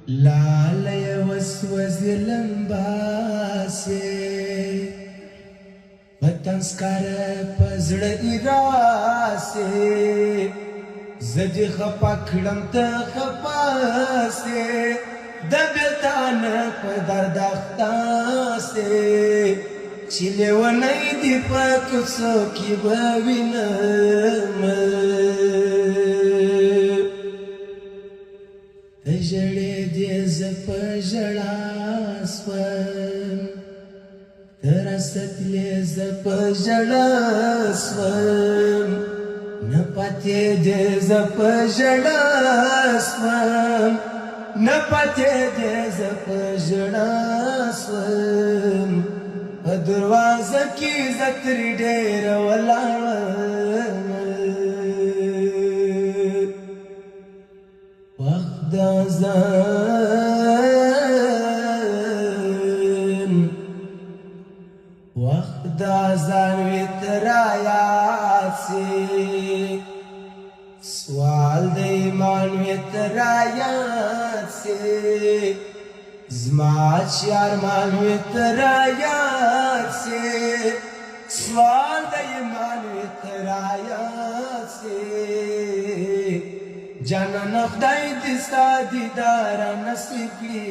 لالی وسوزی لمباسی پتنسکار پزړ ایراسی زدی خپا کړم ته خپاسي د بیلتان په درد اختاسي چې لیونی دی په کوڅو کې به وینم ته ژړې دې زه په ژړا سوم ته راستلې زه په ژړا سوم نه پاتې دې زه په ژړا سوم نه پاتې دې زه په ژړا سوم په دروازه کې زه ترې ډېره ولاړم وخت د اذان وخت د اذان وي ته رایاد سي سوال د ایمان وي ته رایاد سي زما چې ارمان وي ته رایاد سي سوال د ایمان وي ته رایاد سي جانان خدای دې ستا دیدار نصیب کړي